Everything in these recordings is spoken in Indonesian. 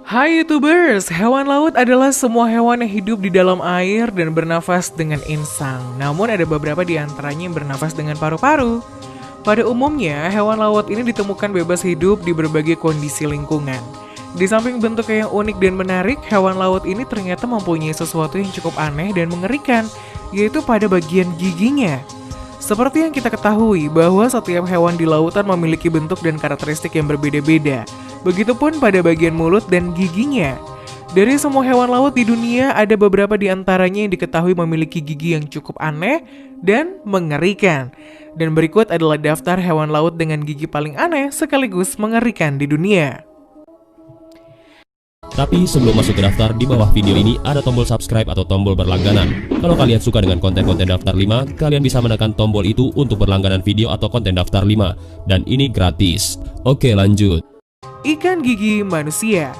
Hai YouTubers, hewan laut adalah semua hewan yang hidup di dalam air dan bernafas dengan insang. Namun ada beberapa di antaranya yang bernafas dengan paru-paru. Pada umumnya, hewan laut ini ditemukan bebas hidup di berbagai kondisi lingkungan. Di samping bentuknya yang unik dan menarik, hewan laut ini ternyata mempunyai sesuatu yang cukup aneh dan mengerikan, yaitu pada bagian giginya. Seperti yang kita ketahui bahwa setiap hewan di lautan memiliki bentuk dan karakteristik yang berbeda-beda. Begitupun pada bagian mulut dan giginya. Dari semua hewan laut di dunia, ada beberapa di antaranya yang diketahui memiliki gigi yang cukup aneh dan mengerikan. Dan berikut adalah daftar hewan laut dengan gigi paling aneh sekaligus mengerikan di dunia. Tapi sebelum masuk ke daftar, di bawah video ini ada tombol subscribe atau tombol berlangganan. Kalau kalian suka dengan konten-konten daftar 5, kalian bisa menekan tombol itu untuk berlangganan video atau konten daftar 5. Dan ini gratis. Oke, lanjut. Ikan gigi manusia.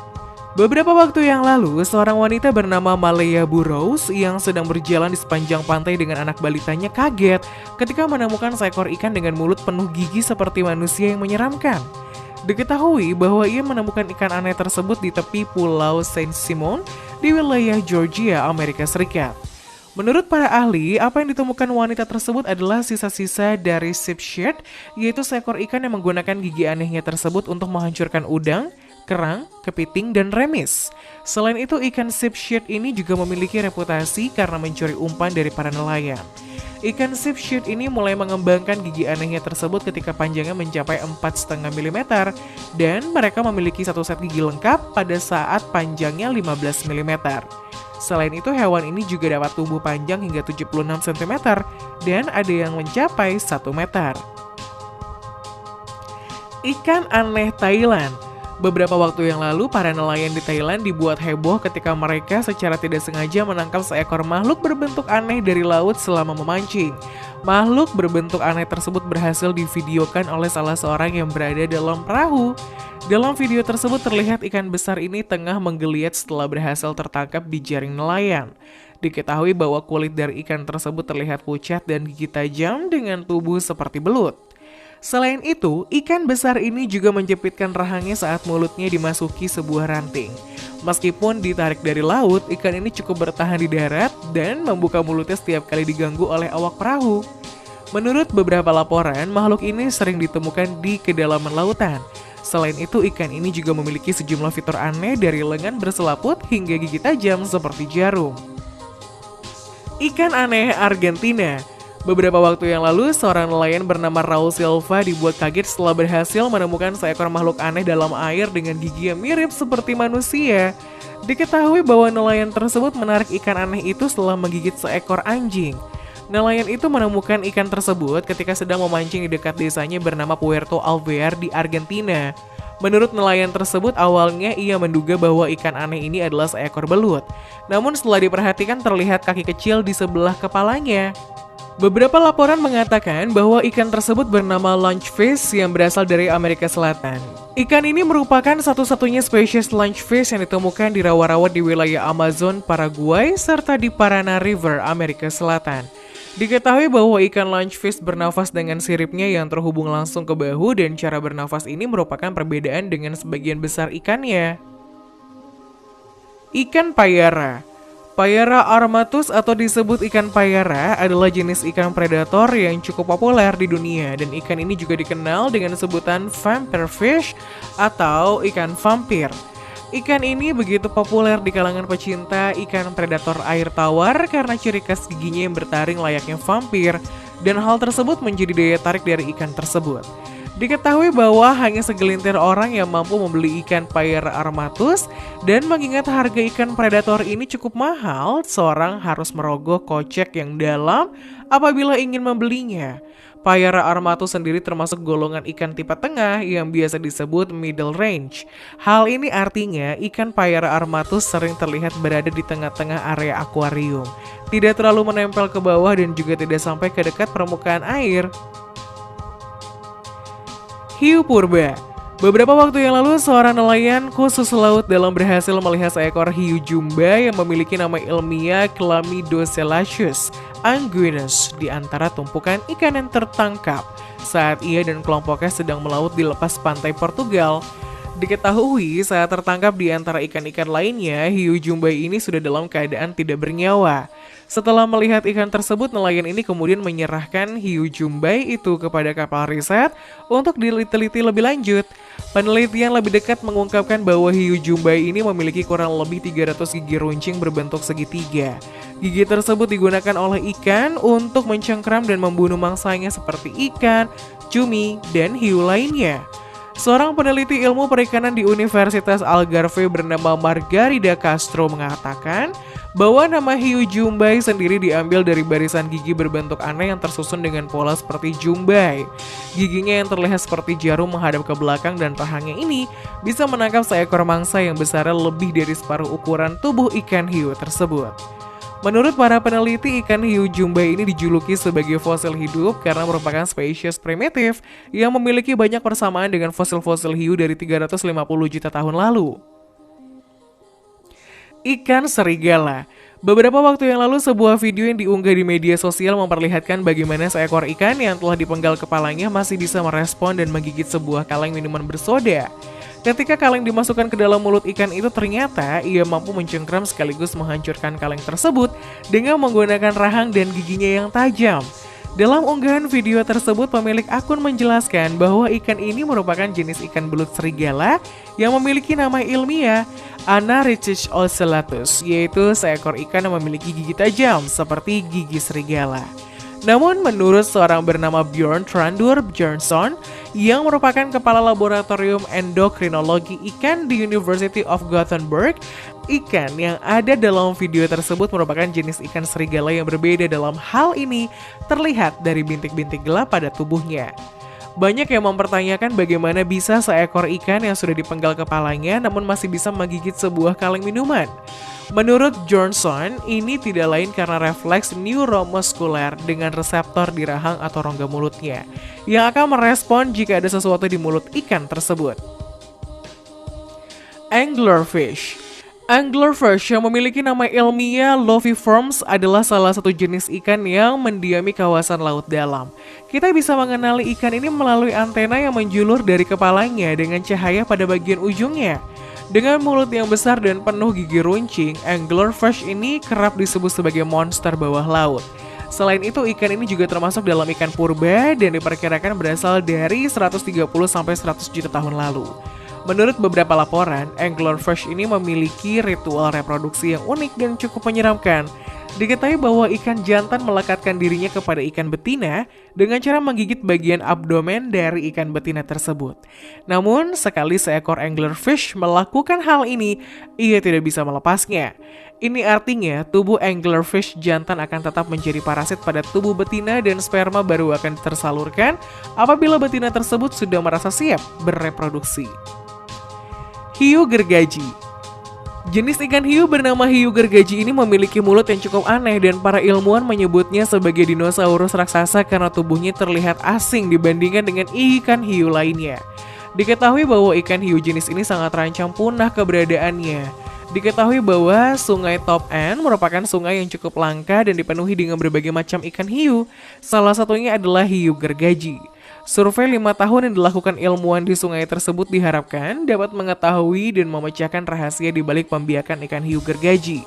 Beberapa waktu yang lalu, seorang wanita bernama Malaya Burrows yang sedang berjalan di sepanjang pantai dengan anak balitanya kaget ketika menemukan seekor ikan dengan mulut penuh gigi seperti manusia yang menyeramkan. Diketahui bahwa ia menemukan ikan aneh tersebut di tepi Pulau Saint Simon di wilayah Georgia, Amerika Serikat. Menurut para ahli, apa yang ditemukan wanita tersebut adalah sisa-sisa dari sheepshead, yaitu seekor ikan yang menggunakan gigi anehnya tersebut untuk menghancurkan udang, kerang, kepiting, dan remis. Selain itu, ikan sheepshead ini juga memiliki reputasi karena mencuri umpan dari para nelayan. Ikan sheepshead ini mulai mengembangkan gigi anehnya tersebut ketika panjangnya mencapai 4,5 mm dan mereka memiliki satu set gigi lengkap pada saat panjangnya 15 mm. Selain itu, hewan ini juga dapat tumbuh panjang hingga 76 cm dan ada yang mencapai 1 meter. Ikan aneh Thailand. Beberapa waktu yang lalu, para nelayan di Thailand dibuat heboh ketika mereka secara tidak sengaja menangkap seekor makhluk berbentuk aneh dari laut selama memancing. Makhluk berbentuk aneh tersebut berhasil divideokan oleh salah seorang yang berada dalam perahu. Dalam video tersebut terlihat ikan besar ini tengah menggeliat setelah berhasil tertangkap di jaring nelayan. Diketahui bahwa kulit dari ikan tersebut terlihat pucat dan gigi tajam dengan tubuh seperti belut. Selain itu, ikan besar ini juga menjepitkan rahangnya saat mulutnya dimasuki sebuah ranting. Meskipun ditarik dari laut, ikan ini cukup bertahan di darat dan membuka mulutnya setiap kali diganggu oleh awak perahu. Menurut beberapa laporan, makhluk ini sering ditemukan di kedalaman lautan. Selain itu, ikan ini juga memiliki sejumlah fitur aneh dari lengan berselaput hingga gigi tajam seperti jarum. Ikan aneh Argentina. Beberapa waktu yang lalu, seorang nelayan bernama Raul Silva dibuat kaget setelah berhasil menemukan seekor makhluk aneh dalam air dengan gigi yang mirip seperti manusia. Diketahui bahwa nelayan tersebut menarik ikan aneh itu setelah menggigit seekor anjing. Nelayan itu menemukan ikan tersebut ketika sedang memancing di dekat desanya bernama Puerto Alvear di Argentina. Menurut nelayan tersebut, awalnya ia menduga bahwa ikan aneh ini adalah seekor belut. Namun setelah diperhatikan terlihat kaki kecil di sebelah kepalanya. Beberapa laporan mengatakan bahwa ikan tersebut bernama lunchfish yang berasal dari Amerika Selatan. Ikan ini merupakan satu-satunya spesies lunchfish yang ditemukan di rawa-rawa di wilayah Amazon, Paraguay, serta di Paraná River, Amerika Selatan. Diketahui bahwa ikan lunchfish bernafas dengan siripnya yang terhubung langsung ke bahu dan cara bernafas ini merupakan perbedaan dengan sebagian besar ikannya. Ikan payara. Payara armatus atau disebut ikan payara adalah jenis ikan predator yang cukup populer di dunia dan ikan ini juga dikenal dengan sebutan vampire fish atau ikan vampir. Ikan ini begitu populer di kalangan pecinta ikan predator air tawar karena ciri khas giginya yang bertaring layaknya vampir dan hal tersebut menjadi daya tarik dari ikan tersebut. Diketahui bahwa hanya segelintir orang yang mampu membeli ikan payara armatus dan mengingat harga ikan predator ini cukup mahal, seorang harus merogoh kocek yang dalam apabila ingin membelinya. Payara armatus sendiri termasuk golongan ikan tipe tengah yang biasa disebut middle range. Hal ini artinya ikan payara armatus sering terlihat berada di tengah-tengah area akuarium. Tidak terlalu menempel ke bawah dan juga tidak sampai ke dekat permukaan air. Hiu purba. Beberapa waktu yang lalu, seorang nelayan khusus laut dalam berhasil melihat seekor hiu jumba yang memiliki nama ilmiah Chlamydocoelaceous anguinus di antara tumpukan ikan yang tertangkap saat ia dan kelompoknya sedang melaut di lepas pantai Portugal. Diketahui saat tertangkap di antara ikan-ikan lainnya, hiu jumbai ini sudah dalam keadaan tidak bernyawa. Setelah melihat ikan tersebut, nelayan ini kemudian menyerahkan hiu jumbai itu kepada kapal riset untuk diteliti lebih lanjut. Penelitian lebih dekat mengungkapkan bahwa hiu jumbai ini memiliki kurang lebih 300 gigi runcing berbentuk segitiga. Gigi tersebut digunakan oleh ikan untuk mencengkram dan membunuh mangsanya seperti ikan, cumi, dan hiu lainnya. Seorang peneliti ilmu perikanan di Universitas Algarve bernama Margarida Castro mengatakan bahwa nama hiu jumbai sendiri diambil dari barisan gigi berbentuk aneh yang tersusun dengan pola seperti jumbai. Giginya yang terlihat seperti jarum menghadap ke belakang dan rahangnya ini bisa menangkap seekor mangsa yang besarnya lebih dari separuh ukuran tubuh ikan hiu tersebut. Menurut para peneliti, ikan hiu jumbai ini dijuluki sebagai fosil hidup karena merupakan spesies primitif yang memiliki banyak persamaan dengan fosil-fosil hiu dari 350 juta tahun lalu. Ikan serigala. Beberapa waktu yang lalu sebuah video yang diunggah di media sosial memperlihatkan bagaimana seekor ikan yang telah dipenggal kepalanya masih bisa merespon dan menggigit sebuah kaleng minuman bersoda. Ketika kaleng dimasukkan ke dalam mulut ikan itu, ternyata ia mampu mencengkram sekaligus menghancurkan kaleng tersebut dengan menggunakan rahang dan giginya yang tajam. Dalam unggahan video tersebut, pemilik akun menjelaskan bahwa ikan ini merupakan jenis ikan belut serigala yang memiliki nama ilmiah Anarhydrus ocellatus, yaitu seekor ikan yang memiliki gigi tajam seperti gigi serigala. Namun menurut seorang bernama Bjorn Trandur Bjornsson yang merupakan kepala laboratorium endokrinologi ikan di University of Gothenburg, ikan yang ada dalam video tersebut merupakan jenis ikan serigala yang berbeda. Dalam hal ini terlihat dari bintik-bintik gelap pada tubuhnya. Banyak yang mempertanyakan bagaimana bisa seekor ikan yang sudah dipenggal kepalanya namun masih bisa menggigit sebuah kaleng minuman. Menurut Johnson, ini tidak lain karena refleks neuromuskuler dengan reseptor di rahang atau rongga mulutnya yang akan merespon jika ada sesuatu di mulut ikan tersebut. Anglerfish. Anglerfish yang memiliki nama ilmiah Loviformes adalah salah satu jenis ikan yang mendiami kawasan laut dalam. Kita bisa mengenali ikan ini melalui antena yang menjulur dari kepalanya dengan cahaya pada bagian ujungnya. Dengan mulut yang besar dan penuh gigi runcing, anglerfish ini kerap disebut sebagai monster bawah laut. Selain itu, ikan ini juga termasuk dalam ikan purba dan diperkirakan berasal dari 130-100 juta tahun lalu. Menurut beberapa laporan, anglerfish ini memiliki ritual reproduksi yang unik dan cukup menyeramkan. Diketahui bahwa ikan jantan melekatkan dirinya kepada ikan betina dengan cara menggigit bagian abdomen dari ikan betina tersebut. Namun, sekali seekor anglerfish melakukan hal ini, ia tidak bisa melepasnya. Ini artinya tubuh anglerfish jantan akan tetap menjadi parasit pada tubuh betina dan sperma baru akan tersalurkan apabila betina tersebut sudah merasa siap bereproduksi. Hiu gergaji. Jenis ikan hiu bernama hiu gergaji ini memiliki mulut yang cukup aneh dan para ilmuwan menyebutnya sebagai dinosaurus raksasa karena tubuhnya terlihat asing dibandingkan dengan ikan hiu lainnya. Diketahui bahwa ikan hiu jenis ini sangat terancam punah keberadaannya. Diketahui bahwa sungai Top End merupakan sungai yang cukup langka dan dipenuhi dengan berbagai macam ikan hiu. Salah satunya adalah hiu gergaji. Survei 5 tahun yang dilakukan ilmuwan di sungai tersebut diharapkan dapat mengetahui dan memecahkan rahasia di balik pembiakan ikan hiu gergaji.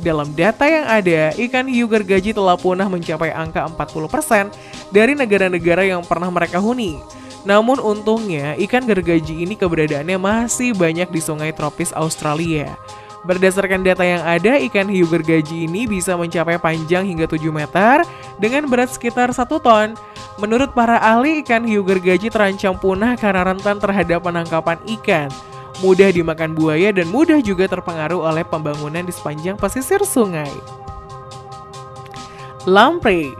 Dalam data yang ada, ikan hiu gergaji telah punah mencapai angka 40% dari negara-negara yang pernah mereka huni. Namun untungnya, ikan gergaji ini keberadaannya masih banyak di sungai tropis Australia. Berdasarkan data yang ada, ikan hiu gergaji ini bisa mencapai panjang hingga 7 meter dengan berat sekitar 1 ton. Menurut para ahli, ikan hiu gergaji terancam punah karena rentan terhadap penangkapan ikan, mudah dimakan buaya dan mudah juga terpengaruh oleh pembangunan di sepanjang pesisir sungai. Lamprey.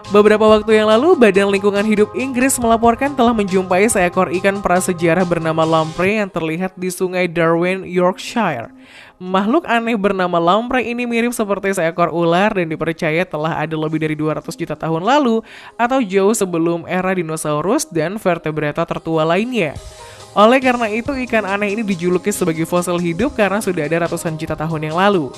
Beberapa waktu yang lalu, Badan Lingkungan Hidup Inggris melaporkan telah menjumpai seekor ikan prasejarah bernama lamprey yang terlihat di sungai Darwen, Yorkshire. Makhluk aneh bernama lamprey ini mirip seperti seekor ular dan dipercaya telah ada lebih dari 200 juta tahun lalu atau jauh sebelum era dinosaurus dan vertebrata tertua lainnya. Oleh karena itu, ikan aneh ini dijuluki sebagai fosil hidup karena sudah ada ratusan juta tahun yang lalu.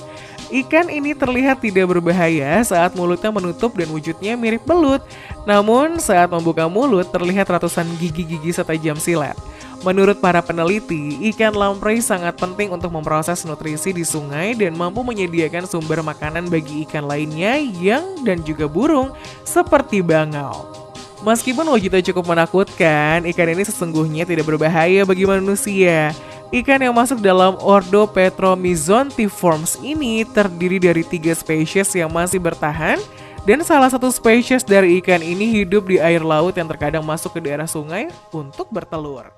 Ikan ini terlihat tidak berbahaya saat mulutnya menutup dan wujudnya mirip belut. Namun saat membuka mulut terlihat ratusan gigi-gigi setajam silet. Menurut para peneliti, ikan lamprey sangat penting untuk memproses nutrisi di sungai dan mampu menyediakan sumber makanan bagi ikan lainnya dan juga burung seperti bangau. Meskipun wujudnya cukup menakutkan, ikan ini sesungguhnya tidak berbahaya bagi manusia. Ikan yang masuk dalam ordo Petromyzontiformes ini terdiri dari 3 spesies yang masih bertahan, dan salah satu spesies dari ikan ini hidup di air laut yang terkadang masuk ke daerah sungai untuk bertelur.